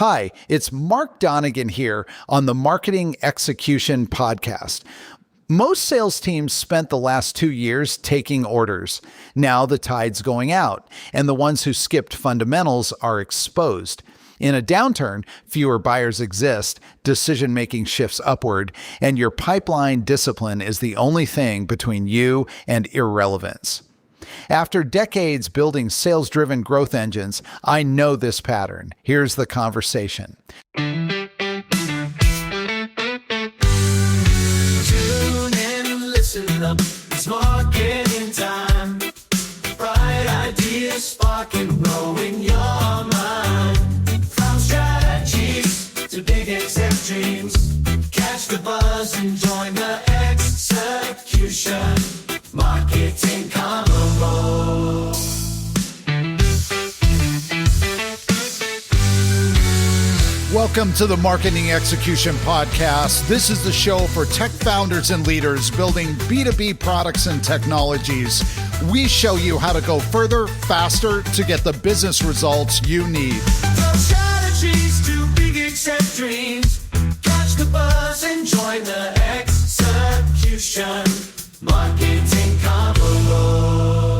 Hi, it's Mark Donegan here on the Marketing Execution Podcast. Most sales teams spent the last 2 years taking orders. Now the tide's going out, and the ones who skipped fundamentals are exposed. In a downturn, fewer buyers exist, decision-making shifts upward, and your pipeline discipline is the only thing between you and irrelevance. After decades building sales-driven growth engines, I know this pattern. Here's the conversation. Tune in, listen up, it's marketing time. Bright ideas sparking, blowing your mind. From strategies to big exec dreams, catch the buzz and join the execution. Marketing Convo. Welcome to the Marketing Execution Podcast. This is the show for tech founders and leaders building B2B products and technologies. We show you how to go further, faster to get the business results you need. From strategies to big exec dreams, catch the buzz and join the execution. Marketing Convo.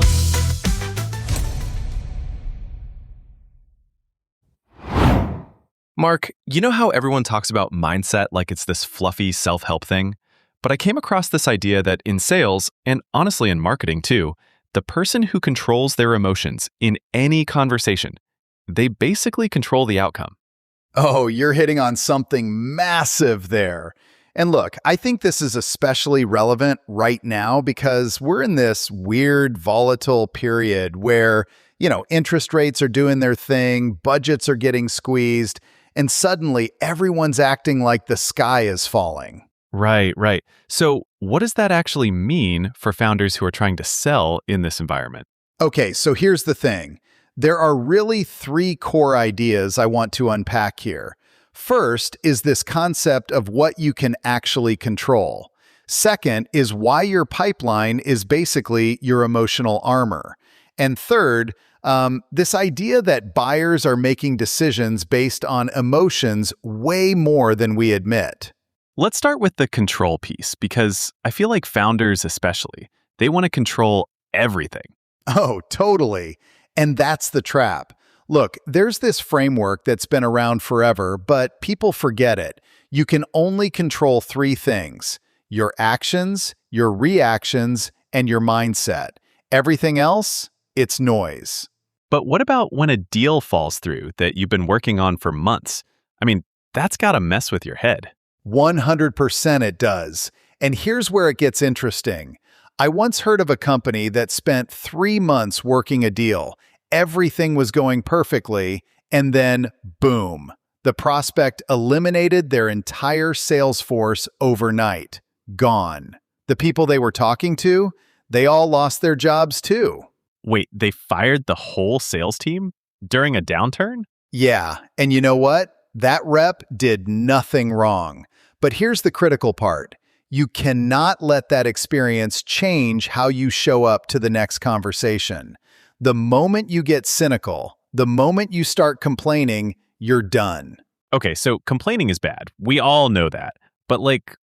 Mark, you know how everyone talks about mindset like it's this fluffy self-help thing? But I came across this idea that in sales, and honestly in marketing too, the person who controls their emotions in any conversation, they basically control the outcome. Oh, you're hitting on something massive there. And look, I think this is especially relevant right now because we're in this weird, volatile period where, interest rates are doing their thing, budgets are getting squeezed, and suddenly everyone's acting like the sky is falling. Right. So what does that actually mean for founders who are trying to sell in this environment? Okay, so here's the thing. There are really 3 core ideas I want to unpack here. First is this concept of what you can actually control. Second is why your pipeline is basically your emotional armor. And third, this idea that buyers are making decisions based on emotions way more than we admit. Let's start with the control piece, because I feel like founders especially, they want to control everything. Oh, totally. And that's the trap. Look, there's this framework that's been around forever, but people forget it. You can only control 3 things: your actions, your reactions, and your mindset. Everything else, it's noise. But what about when a deal falls through that you've been working on for months? I mean, that's got to mess with your head. 100% it does. And here's where it gets interesting. I once heard of a company that spent 3 months working a deal. Everything was going perfectly, and then boom, the prospect eliminated their entire sales force overnight. Gone. The people they were talking to, they all lost their jobs too. Wait, they fired the whole sales team during a downturn? Yeah, and you know what? That rep did nothing wrong. But here's the critical part. You cannot let that experience change how you show up to the next conversation. The moment you get cynical, the moment you start complaining, you're done. Okay, so complaining is bad. We all know that. But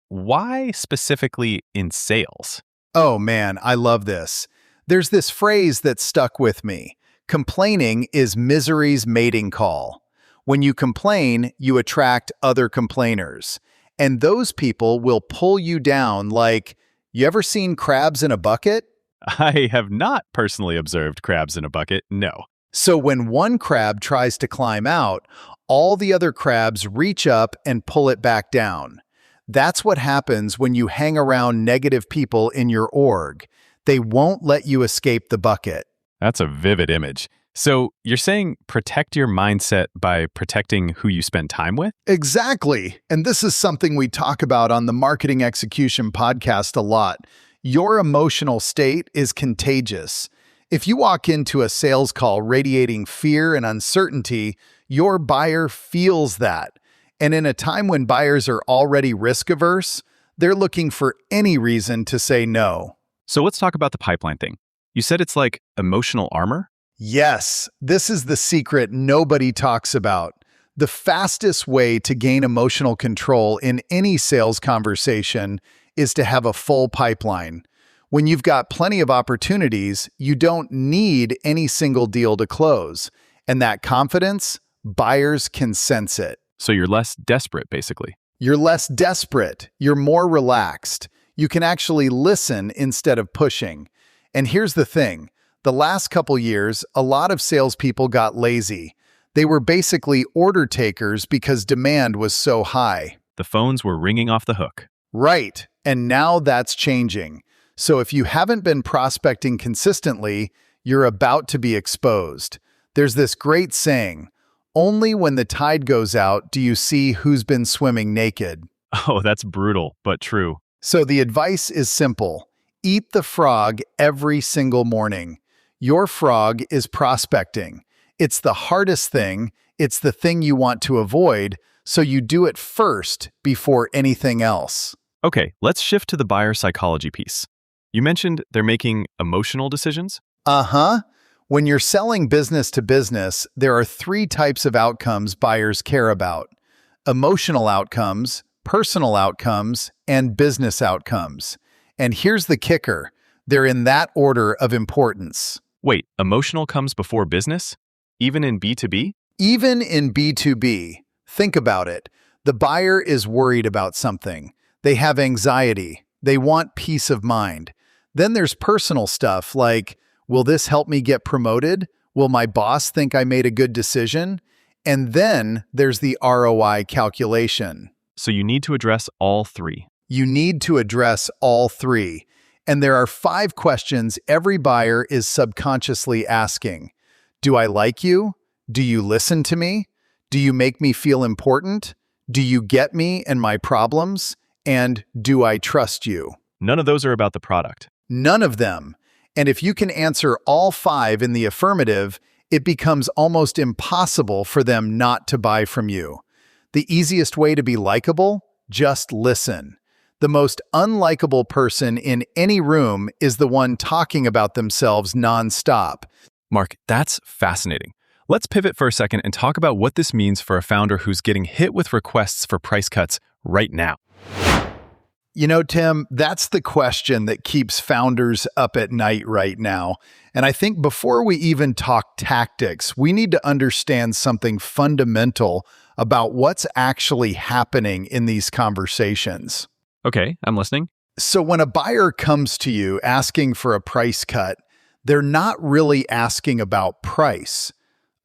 why specifically in sales? Oh man, I love this. There's this phrase that stuck with me. Complaining is misery's mating call. When you complain, you attract other complainers. And those people will pull you down like, you ever seen crabs in a bucket? I have not personally observed crabs in a bucket, no. So when one crab tries to climb out, all the other crabs reach up and pull it back down. That's what happens when you hang around negative people in your org. They won't let you escape the bucket. That's a vivid image. So you're saying protect your mindset by protecting who you spend time with? Exactly. And this is something we talk about on the Marketing Execution Podcast a lot. Your emotional state is contagious. If you walk into a sales call radiating fear and uncertainty, your buyer feels that. And in a time when buyers are already risk-averse, they're looking for any reason to say no. So let's talk about the pipeline thing. You said it's like emotional armor? Yes, this is the secret nobody talks about. The fastest way to gain emotional control in any sales conversation is to have a full pipeline. When you've got plenty of opportunities, you don't need any single deal to close. And that confidence, buyers can sense it. So you're less desperate, basically. You're less desperate. You're more relaxed. You can actually listen instead of pushing. And here's the thing. The last couple years, a lot of salespeople got lazy. They were basically order takers because demand was so high. The phones were ringing off the hook. Right. And now that's changing. So if you haven't been prospecting consistently, you're about to be exposed. There's this great saying, only when the tide goes out do you see who's been swimming naked. Oh, that's brutal, but true. So the advice is simple. Eat the frog every single morning. Your frog is prospecting. It's the hardest thing. It's the thing you want to avoid, so you do it first before anything else. Okay, let's shift to the buyer psychology piece. You mentioned they're making emotional decisions? Uh-huh. When you're selling business to business, there are 3 types of outcomes buyers care about: emotional outcomes, personal outcomes, and business outcomes. And here's the kicker. They're in that order of importance. Wait, emotional comes before business? Even in B2B? Even in B2B, think about it. The buyer is worried about something. They have anxiety. They want peace of mind. Then there's personal stuff like, will this help me get promoted? Will my boss think I made a good decision? And then there's the ROI calculation. So you need to address all 3. You need to address all 3. And there are 5 questions every buyer is subconsciously asking. Do I like you? Do you listen to me? Do you make me feel important? Do you get me and my problems? And do I trust you? None of those are about the product. None of them. And if you can answer all 5 in the affirmative, it becomes almost impossible for them not to buy from you. The easiest way to be likable? Just listen. The most unlikable person in any room is the one talking about themselves nonstop. Mark, that's fascinating. Let's pivot for a second and talk about what this means for a founder who's getting hit with requests for price cuts right now. You know, Tim, that's the question that keeps founders up at night right now. And I think before we even talk tactics, we need to understand something fundamental about what's actually happening in these conversations. Okay, I'm listening. So when a buyer comes to you asking for a price cut, they're not really asking about price.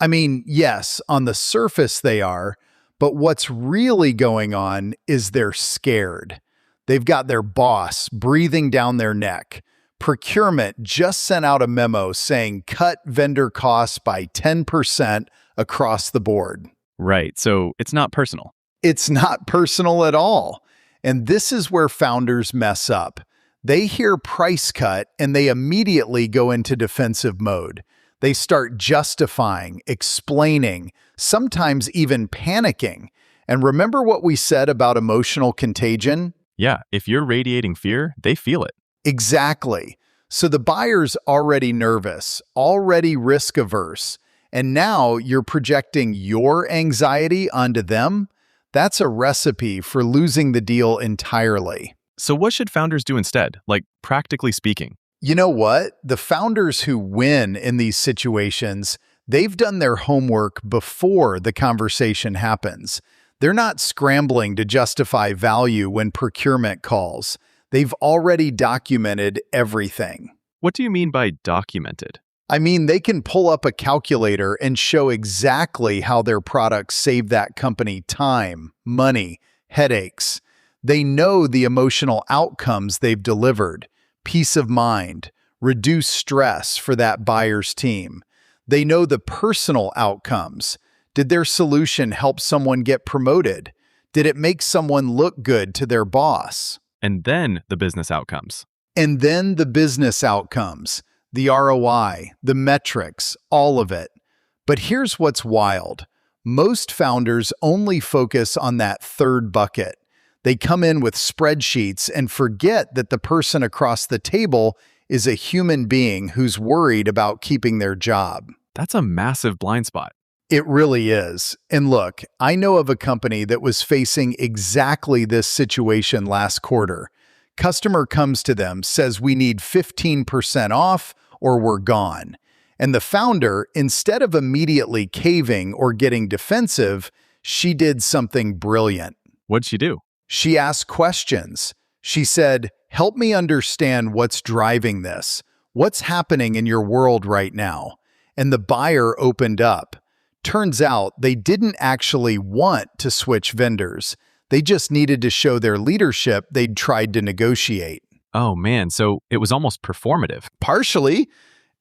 I mean, yes, on the surface they are, but what's really going on is they're scared. They've got their boss breathing down their neck. Procurement just sent out a memo saying cut vendor costs by 10% across the board. Right, so it's not personal. It's not personal at all. And this is where founders mess up. They hear price cut and they immediately go into defensive mode. They start justifying, explaining, sometimes even panicking. And remember what we said about emotional contagion? Yeah, if you're radiating fear, they feel it. Exactly. So the buyer's already nervous, already risk averse, and now you're projecting your anxiety onto them? That's a recipe for losing the deal entirely. So what should founders do instead, like practically speaking? You know what? The founders who win in these situations, they've done their homework before the conversation happens. They're not scrambling to justify value when procurement calls. They've already documented everything. What do you mean by documented? I mean, they can pull up a calculator and show exactly how their products save that company time, money, headaches. They know the emotional outcomes they've delivered, peace of mind, reduced stress for that buyer's team. They know the personal outcomes. Did their solution help someone get promoted? Did it make someone look good to their boss? And then the business outcomes. And then the business outcomes. The ROI, the metrics, all of it. But here's what's wild. Most founders only focus on that third bucket. They come in with spreadsheets and forget that the person across the table is a human being who's worried about keeping their job. That's a massive blind spot. It really is. And look, I know of a company that was facing exactly this situation last quarter. Customer comes to them, says we need 15% off or we're gone. And the founder, instead of immediately caving or getting defensive, she did something brilliant. What'd she do? She asked questions. She said, "Help me understand what's driving this. What's happening in your world right now?" And the buyer opened up. Turns out they didn't actually want to switch vendors. They just needed to show their leadership they'd tried to negotiate. Oh man, so it was almost performative. Partially.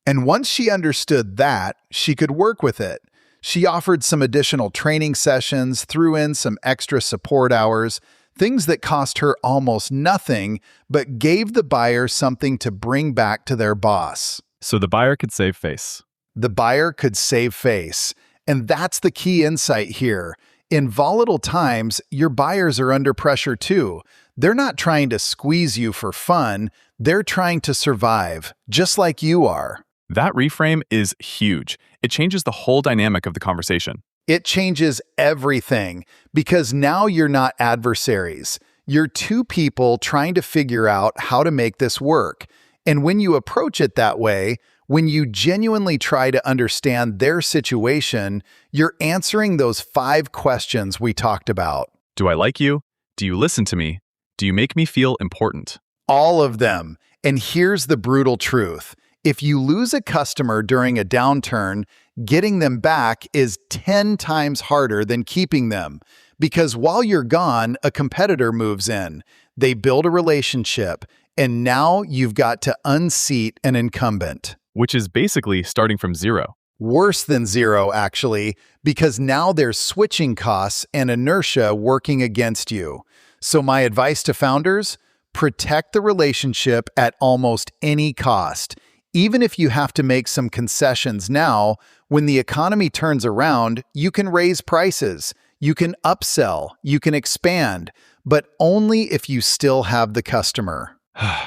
And once she understood that, she could work with it. She offered some additional training sessions, threw in some extra support hours, things that cost her almost nothing, but gave the buyer something to bring back to their boss. So the buyer could save face. The buyer could save face. And that's the key insight here. In volatile times, your buyers are under pressure too. They're not trying to squeeze you for fun. They're trying to survive, just like you are. That reframe is huge. It changes the whole dynamic of the conversation. It changes everything because now you're not adversaries. You're two people trying to figure out how to make this work. And when you approach it that way, when you genuinely try to understand their situation, you're answering those 5 questions we talked about. Do I like you? Do you listen to me? Do you make me feel important? All of them. And here's the brutal truth. If you lose a customer during a downturn, getting them back is 10 times harder than keeping them. Because while you're gone, a competitor moves in. They build a relationship, and now you've got to unseat an incumbent. Which is basically starting from zero. Worse than zero, actually, because now there's switching costs and inertia working against you. So my advice to founders, protect the relationship at almost any cost. Even if you have to make some concessions now, when the economy turns around, you can raise prices, you can upsell, you can expand, but only if you still have the customer.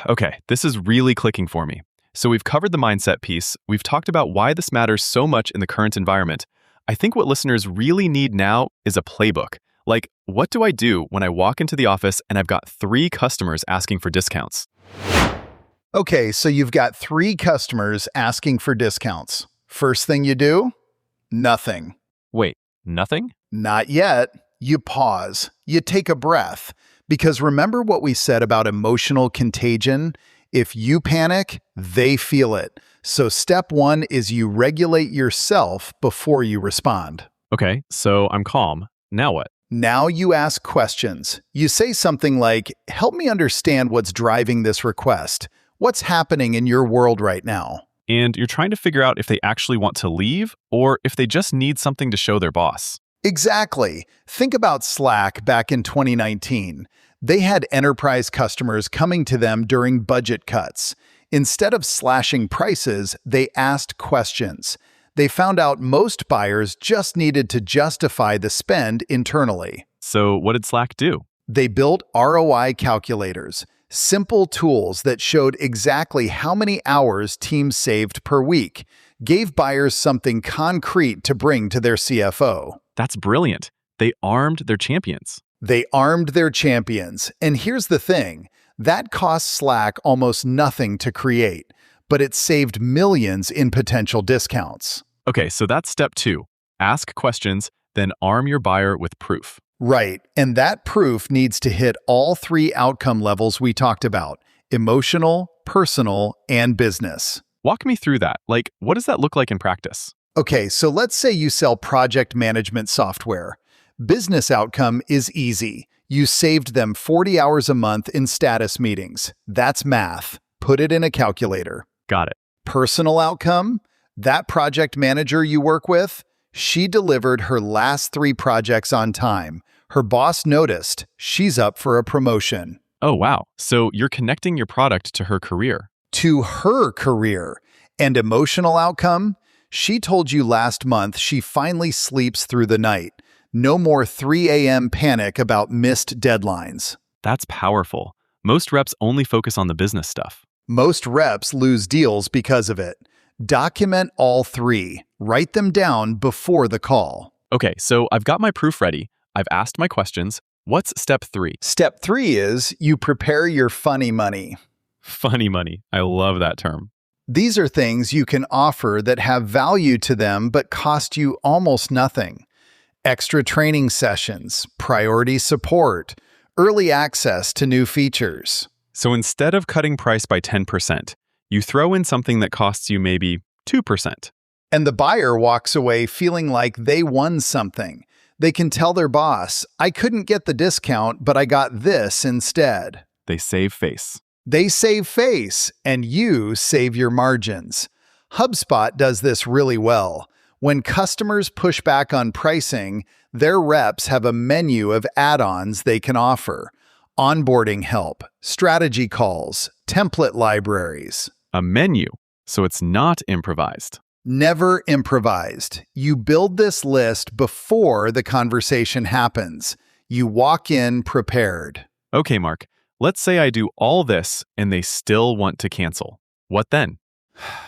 Okay, this is really clicking for me. So we've covered the mindset piece. We've talked about why this matters so much in the current environment. I think what listeners really need now is a playbook. Like, what do I do when I walk into the office and I've got 3 customers asking for discounts? Okay, so you've got 3 customers asking for discounts. First thing you do? Nothing. Wait, nothing? Not yet. You pause. You take a breath. Because remember what we said about emotional contagion? If you panic, they feel it. So step 1 is you regulate yourself before you respond. Okay, so I'm calm. Now what? Now you ask questions. You say something like, "Help me understand what's driving this request. What's happening in your world right now?" And you're trying to figure out if they actually want to leave or if they just need something to show their boss. Exactly. Think about Slack back in 2019. They had enterprise customers coming to them during budget cuts. Instead of slashing prices, they asked questions. They found out most buyers just needed to justify the spend internally. So what did Slack do? They built ROI calculators, simple tools that showed exactly how many hours teams saved per week, gave buyers something concrete to bring to their CFO. That's brilliant. They armed their champions. They armed their champions. And here's the thing, that cost Slack almost nothing to create, but it saved millions in potential discounts. Okay, so that's step 2. Ask questions, then arm your buyer with proof. Right, and that proof needs to hit all 3 outcome levels we talked about: emotional, personal, and business. Walk me through that. Like, what does that look like in practice? Okay, so let's say you sell project management software. Business outcome is easy. You saved them 40 hours a month in status meetings. That's math. Put it in a calculator. Got it. Personal outcome? That project manager you work with, she delivered her last 3 projects on time. Her boss noticed. She's up for a promotion. Oh, wow. So you're connecting your product to her career. To her career. And emotional outcome? She told you last month she finally sleeps through the night. No more 3 a.m. panic about missed deadlines. That's powerful. Most reps only focus on the business stuff. Most reps lose deals because of it. Document all three. Write them down before the call. Okay, so I've got my proof ready. I've asked my questions. What's step 3? Step 3 is you prepare your funny money. Funny money. I love that term. These are things you can offer that have value to them but cost you almost nothing. Extra training sessions, priority support, early access to new features. So instead of cutting price by 10%, you throw in something that costs you maybe 2%. And the buyer walks away feeling like they won something. They can tell their boss, I couldn't get the discount, but I got this instead. They save face. They save face, and you save your margins. HubSpot does this really well. When customers push back on pricing, their reps have a menu of add-ons they can offer. Onboarding help, strategy calls, template libraries. A menu, so it's not improvised. Never improvised. You build this list before the conversation happens. You walk in prepared. Okay, Mark, let's say I do all this and they still want to cancel. What then?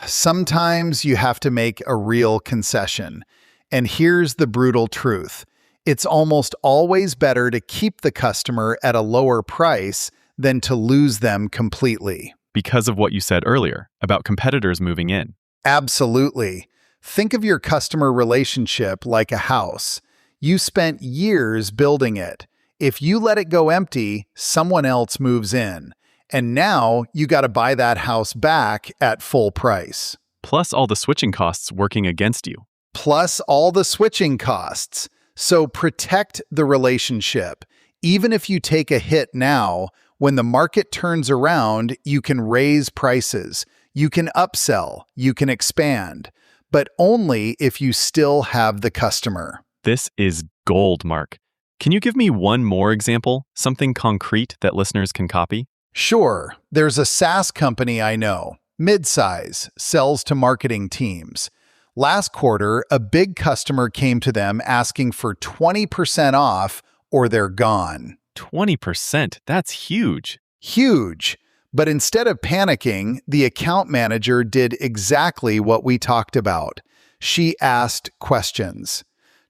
Sometimes you have to make a real concession. And here's the brutal truth. It's almost always better to keep the customer at a lower price than to lose them completely. Because of what you said earlier about competitors moving in. Absolutely. Think of your customer relationship like a house. You spent years building it. If you let it go empty, someone else moves in. And now you got to buy that house back at full price. Plus all the switching costs working against you. Plus all the switching costs. So protect the relationship. Even if you take a hit now, when the market turns around, you can raise prices. You can upsell. You can expand. But only if you still have the customer. This is gold, Mark. Can you give me one more example? Something concrete that listeners can copy? Sure. There's a SaaS company I know. Midsize, sells to marketing teams. Last quarter, a big customer came to them asking for 20% off or they're gone. 20%? That's huge. Huge. But instead of panicking, the account manager did exactly what we talked about. She asked questions.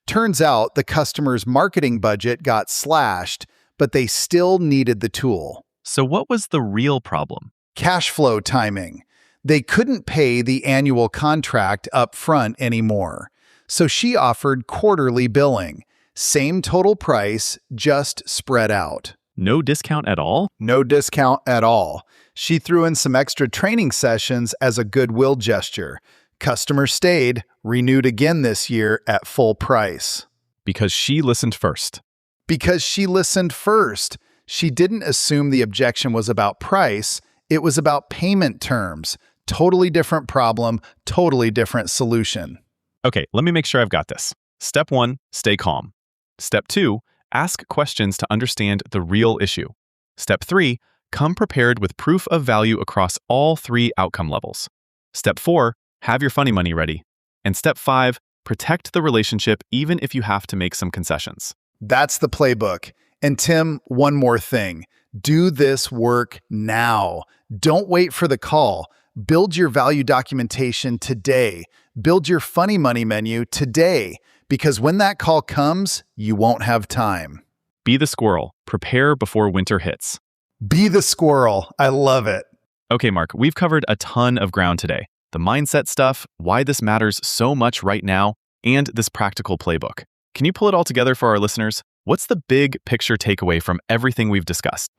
Turns out the customer's marketing budget got slashed, but they still needed the tool. So what was the real problem? Cash flow timing. They couldn't pay the annual contract up front anymore. So she offered quarterly billing. Same total price, just spread out. No discount at all? No discount at all. She threw in some extra training sessions as a goodwill gesture. Customer stayed, renewed again this year at full price. Because she listened first. Because she listened first. She didn't assume the objection was about price. It was about payment terms. Totally different problem, totally different solution. Okay, let me make sure I've got this. Step 1, stay calm. Step 2, ask questions to understand the real issue. Step 3, come prepared with proof of value across all 3 outcome levels. Step 4, have your funny money ready. And step 5, protect the relationship even if you have to make some concessions. That's the playbook. And Tim, one more thing. Do this work now. Don't wait for the call. Build your value documentation today. Build your funny money menu today. Because when that call comes, you won't have time. Be the squirrel. Prepare before winter hits. Be the squirrel. I love it. Okay, Mark, we've covered a ton of ground today. The mindset stuff, why this matters so much right now, and this practical playbook. Can you pull it all together for our listeners? What's the big picture takeaway from everything we've discussed?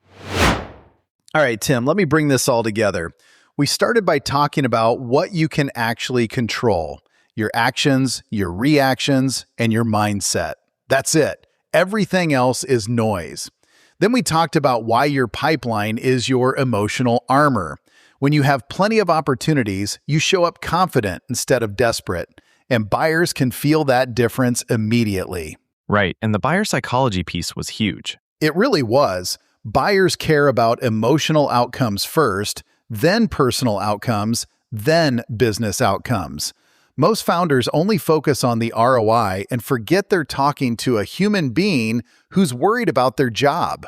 All right, Tim, let me bring this all together. We started by talking about what you can actually control. Your actions, your reactions, and your mindset. That's it. Everything else is noise. Then we talked about why your pipeline is your emotional armor. When you have plenty of opportunities, you show up confident instead of desperate, and buyers can feel that difference immediately. Right, and the buyer psychology piece was huge. It really was. Buyers care about emotional outcomes first, then personal outcomes, then business outcomes. Most founders only focus on the ROI and forget they're talking to a human being who's worried about their job.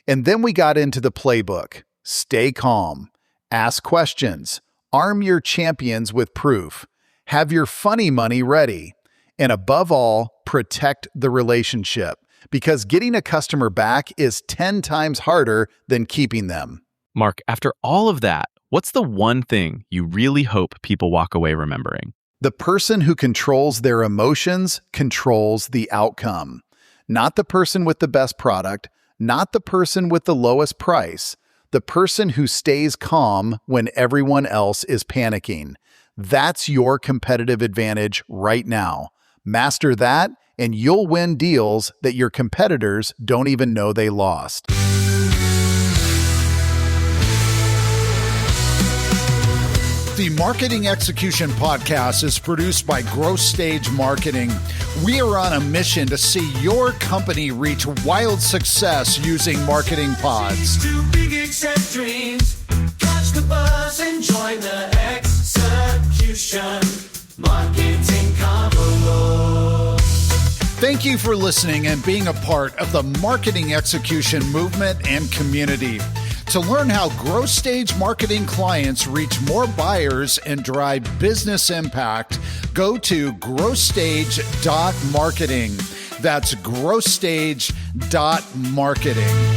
And then we got into the playbook. Stay calm. Ask questions. Arm your champions with proof. Have your funny money ready. And above all, protect the relationship, because getting a customer back is 10 times harder than keeping them. Mark, after all of that, what's the one thing you really hope people walk away remembering? The person who controls their emotions controls the outcome. Not the person with the best product, not the person with the lowest price, the person who stays calm when everyone else is panicking. That's your competitive advantage right now. Master that, and you'll win deals that your competitors don't even know they lost. The Marketing Execution Podcast is produced by Growth Stage Marketing. We are on a mission to see your company reach wild success using marketing pods. Too big, accept dreams. Catch the buzz and join the execution. Marketing Convo. Thank you for listening and being a part of the marketing execution movement and community. To learn how growth stage marketing clients reach more buyers and drive business impact, go to growthstage.marketing. That's growthstage.marketing.